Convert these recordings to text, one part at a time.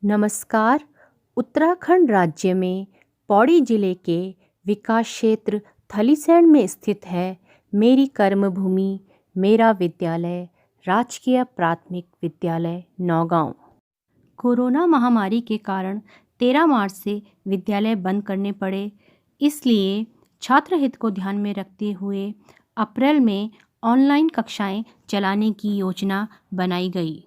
नमस्कार। उत्तराखंड राज्य में पौड़ी जिले के विकास क्षेत्र थलीसैंण में स्थित है मेरी कर्मभूमि मेरा विद्यालय राजकीय प्राथमिक विद्यालय नौगांव। कोरोना महामारी के कारण 13 मार्च से विद्यालय बंद करने पड़े, इसलिए छात्र हित को ध्यान में रखते हुए अप्रैल में ऑनलाइन कक्षाएं चलाने की योजना बनाई गई।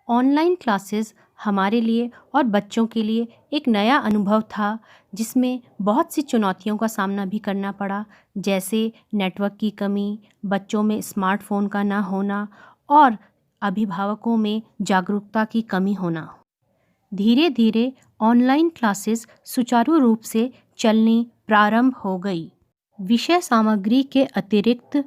ऑनलाइन क्लासेस हमारे लिए और बच्चों के लिए एक नया अनुभव था, जिसमें बहुत सी चुनौतियों का सामना भी करना पड़ा, जैसे नेटवर्क की कमी, बच्चों में स्मार्टफोन का ना होना और अभिभावकों में जागरूकता की कमी होना। धीरे धीरे ऑनलाइन क्लासेस सुचारू रूप से चलनी प्रारंभ हो गई। विषय सामग्री के अतिरिक्त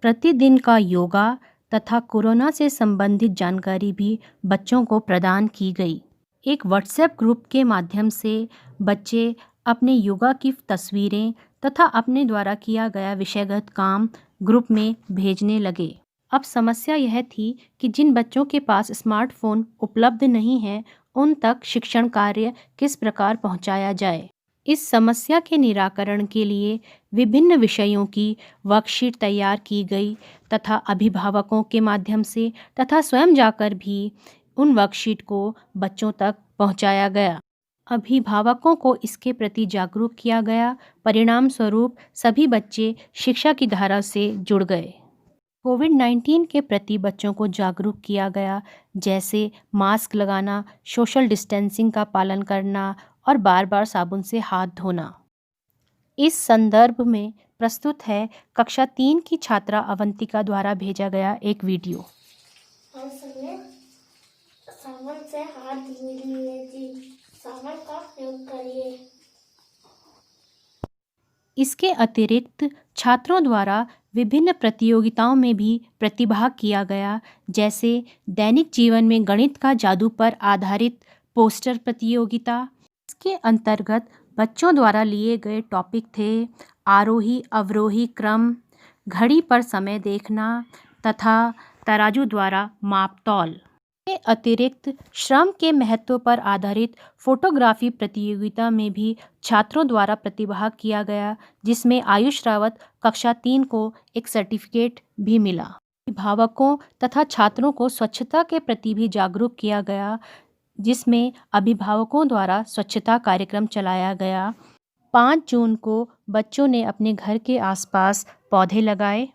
प्रतिदिन का योगा तथा कोरोना से संबंधित जानकारी भी बच्चों को प्रदान की गई। एक व्हाट्सएप ग्रुप के माध्यम से बच्चे अपने योगा की तस्वीरें तथा अपने द्वारा किया गया विषयगत काम ग्रुप में भेजने लगे। अब समस्या यह थी कि जिन बच्चों के पास स्मार्टफोन उपलब्ध नहीं है, उन तक शिक्षण कार्य किस प्रकार पहुंचाया जाए। इस समस्या के निराकरण के लिए विभिन्न विषयों की वर्कशीट तैयार की गई तथा अभिभावकों के माध्यम से तथा स्वयं जाकर भी उन वर्कशीट को बच्चों तक पहुंचाया गया। अभिभावकों को इसके प्रति जागरूक किया गया। परिणाम स्वरूप सभी बच्चे शिक्षा की धारा से जुड़ गए। कोविड-19 के प्रति बच्चों को जागरूक किया गया, जैसे मास्क लगाना, सोशल डिस्टेंसिंग का पालन करना और बार बार साबुन से हाथ धोना। इस संदर्भ में प्रस्तुत है कक्षा 3 की छात्रा अवंतिका द्वारा भेजा गया एक वीडियो। हम सबने साबुन से हाथ धो लिए जी, साबुन का प्रयोग करिए। इसके अतिरिक्त छात्रों द्वारा विभिन्न प्रतियोगिताओं में भी प्रतिभाग किया गया, जैसे दैनिक जीवन में गणित का जादू पर आधारित पोस्टर प्रतियोगिता। इसके अंतर्गत बच्चों द्वारा लिए गए टॉपिक थे आरोही अवरोही क्रम, घड़ी पर समय देखना तथा तराजू द्वारा माप तौल। के अतिरिक्त श्रम के महत्व पर आधारित फोटोग्राफी प्रतियोगिता में भी छात्रों द्वारा प्रतिभाग किया गया, जिसमें आयुष रावत कक्षा 3 को एक सर्टिफिकेट भी मिला। अभिभावकों तथा छात्रों को स्वच्छता के प्रति भी जागरूक किया गया, जिसमें अभिभावकों द्वारा स्वच्छता कार्यक्रम चलाया गया। 5 जून को बच्चों ने अपने घर के आसपास पौधे लगाए।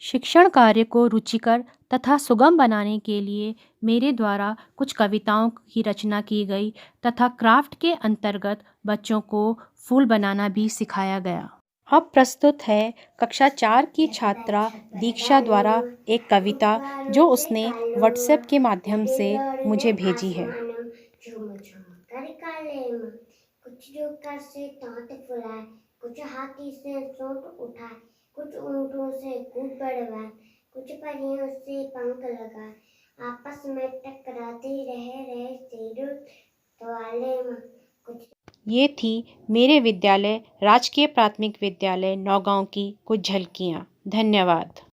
शिक्षण कार्य को रुचिकर तथा सुगम बनाने के लिए मेरे द्वारा कुछ कविताओं की रचना की गई तथा क्राफ्ट के अंतर्गत बच्चों को फूल बनाना भी सिखाया गया। अब प्रस्तुत है कक्षा 4 की छात्रा दीक्षा द्वारा एक कविता, जो उसने व्हाट्सएप के माध्यम से मुझे भेजी है। कुछ जोकर से दांत फुलाए, कुछ हाथी से सूंड उठाए, कुछ ऊंटों से खूब बढ़वाए, कुछ परियों से पंख लगाए, आपस में टकराते रहे शेरों वाले में कुछ। ये थी मेरे विद्यालय राजकीय प्राथमिक विद्यालय नौगांव की कुछ झलकियाँ। धन्यवाद।